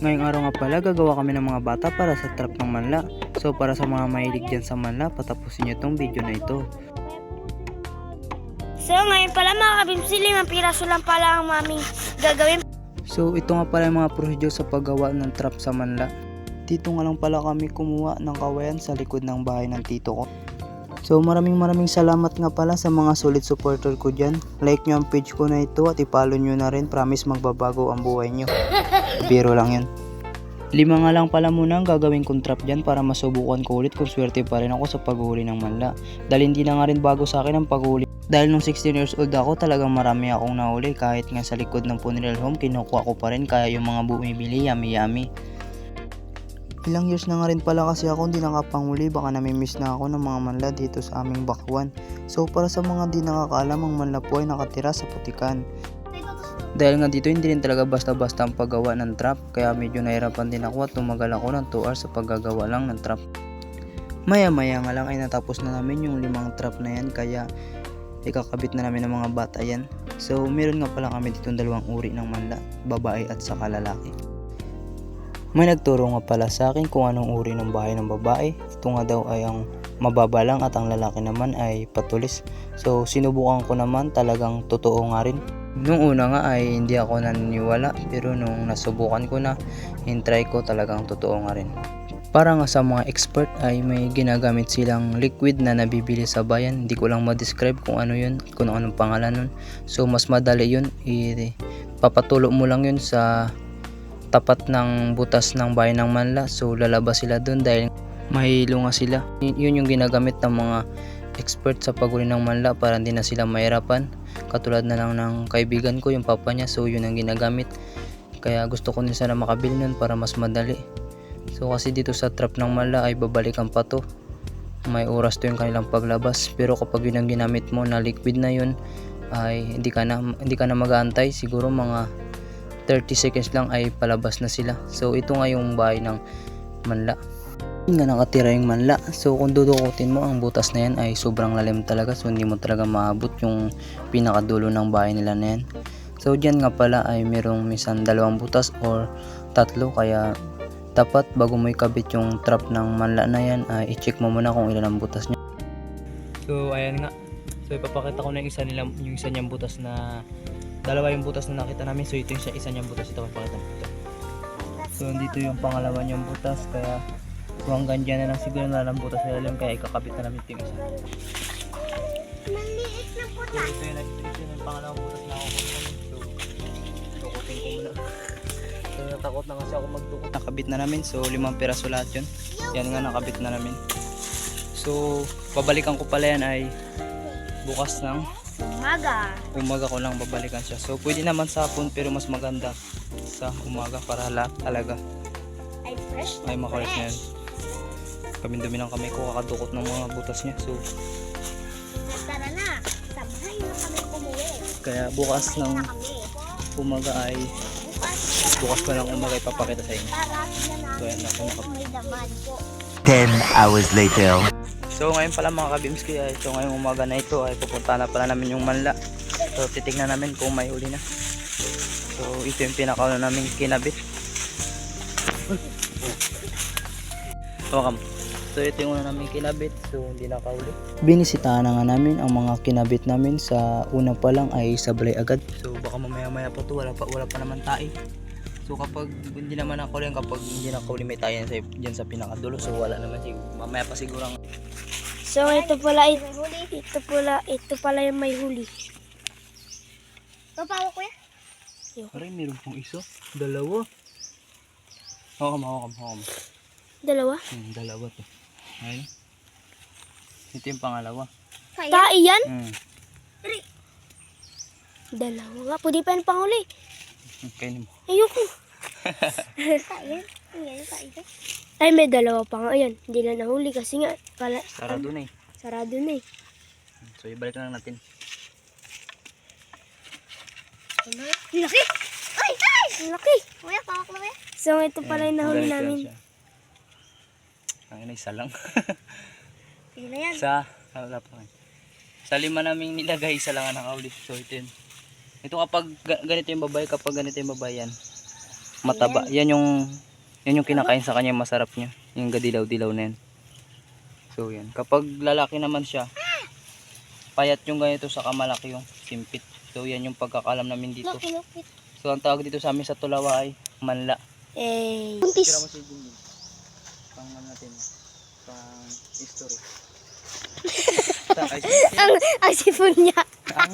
Ngayong araw nga pala, gagawa kami ng mga bata para sa trap ng manla. So para sa mga mahilig dyan sa manla, patapusin nyo tong video na ito. So ngayon pala mga kabimsi, 5 piraso lang pala ang maming gagawin. So ito nga pala yung mga procedure sa paggawa ng trap sa manla. Dito nga lang pala kami kumuha ng kawayan sa likod ng bahay ng tito ko. So maraming salamat nga pala sa mga solid supporter ko dyan. Like nyo ang page ko na ito at ipalo nyo na rin. Promise magbabago ang buhay nyo. Biro lang yun. 5 nga lang pala muna ang gagawin kong trap dyan para masubukan ko ulit kung swerte pa rin ako sa paghuli ng manla. Dahil hindi na nga rin bago sa akin ang paghuli. Dahil nung 16 years old ako, talagang marami akong nahuli. Kahit nga sa likod ng funeral home, kinukuha ko pa rin. Kaya yung mga bumibili, yummy. Ilang years na nga rin pala kasi ako hindi nakapanghuli, baka namimiss na ako ng mga manla dito sa aming bakwan. So para sa mga di nakakaalam, ang manla po ay nakatira sa putikan. Dahil nga dito hindi rin talaga basta-basta ang paggawa ng trap, kaya medyo nahirapan din ako at tumagal ako ng 2 hours sa paggagawa lang ng trap. Maya-maya nga lang ay natapos na namin yung 5 trap na yan, kaya ikakabit na namin ng mga bata yan. So meron nga pala kami dito 2 uri ng manla, babae at saka lalaki. May nagturo nga pala sa akin kung anong uri ng bahay ng babae. Ito nga daw ay ang mababa lang at ang lalaki naman ay patulis. So sinubukan ko naman, talagang totoo nga rin. Nung una nga ay hindi ako naniniwala, pero nung nasubukan ko na, in-try ko, talagang totoo nga rin. Para nga sa mga expert ay may ginagamit silang liquid na nabibili sa bayan. Hindi ko lang ma-describe kung ano yun, kung anong pangalan nun. So mas madali yun, papatulo mo lang yun sa tapat ng butas ng bahay ng manla. So lalabas sila dun dahil mahilo nga sila. Yun yung ginagamit ng mga expert sa paghuli ng manla para hindi na sila mahirapan. Katulad na lang ng kaibigan ko, yung papa niya, so yun ang ginagamit. Kaya gusto ko din sana makabili nun para mas madali. So kasi dito sa trap ng manla ay babalikan pa to. May oras to yung kanilang paglabas. Pero kapag yun ang ginamit mo na liquid na yun, ay hindi ka na mag-aantay. Siguro mga 30 seconds lang ay palabas na sila. So ito nga yung bahay ng manla. Nga nakatira yung manla. So kung dudukutin mo, ang butas na yan ay sobrang lalim talaga. So hindi mo talaga maabot yung pinakadulo ng bahay nila na yan. So dyan nga pala ay merong minsan 2 butas or 3. Kaya dapat bago mo ikabit yung trap ng manla na yan, ay i-check mo muna kung ilan ang butas niya. So ayan nga. So ipapakita ko na yung isa niyang butas na 2 yung butas na nakita namin. So ito yung isa niyang butas. Ito papakita mo ito. So dito yung pangalawa niyang butas. Kaya so hanggang dyan na lang siguro na lang butas na lang. Kaya ikakabit na namin ito yung isa. Maliit na po So ito yung pangalawang butas na ako. So tukutin ko muna. So natakot na kasi ako magtukot. Nakabit na namin. So 5 piraso lahat yun. Yan nga nakabit na namin. So babalikan ko pala yan ay bukas ng umaga ko lang babalikan siya. So pwede naman sa hapon, pero mas maganda sa umaga para talaga ay makulit na yan. Dumi ng kamay ko kakadukot ng mga butas niya. So tara na, sabay na kami umuwi. kaya bukas ng umaga ay bukas pa ng umaga ipapakita sa inyo. So yan na May daman po. 10 hours later. So ngayon pala mga kabimski, ito ngayong umaga na ito ay pupunta na pala namin yung manla. So titignan namin kung may huli na. So ito yung pinakauna namin kinabit. Welcome. So ito yung una namin kinabit, so hindi nakahuli. Binisitahan na nga namin ang mga kinabit namin. Sa una pa lang ay sablay agad. So baka mamaya to, wala pa naman tae. So kapag hindi naman nakahuli, kapag hindi nakahuli may tayo dyan sa pinakadulo. So wala naman siguro. Mamaya pa siguro. So ito pala yung may huli. Papawa ko yan? Aray, meron pong isa. 2. Hawakam. 2? 2 to. Ayun. Ito yung pangalawa. Tae yan? 2 Hmm. nga, pwede pa yung panghuli. Kainin mo. Ayoko. Ay, may 2 pa nga. Ayan, hindi na nahuli kasi nga Sarado na eh. sarado na eh. So ibalik na lang natin. Laki! Ay! Laki! Kuya, pawak na kuya. So ito pala yung nahuli namin. Ang isa lang. Sige na yan. Sa 5 naming nilagay, isa lang ang nakahuli. So ito yun. Ito kapag ganito yung babae, kapag ganito yung babae yan, mataba. Yan yung kinakain sa kanya, masarap niya. Yung gadilaw-dilaw na yan. So yan. Kapag lalaki naman siya, payat yung ganito sa kamalaki yung simpit. So yan yung pagkakalam namin dito. Kinupit. So ang tawag dito sa amin sa Tulawa ay manla. Eh. Tira Buntis. mo si Jinjin. Pang natin. Pang history. Ang sipon niya. Ang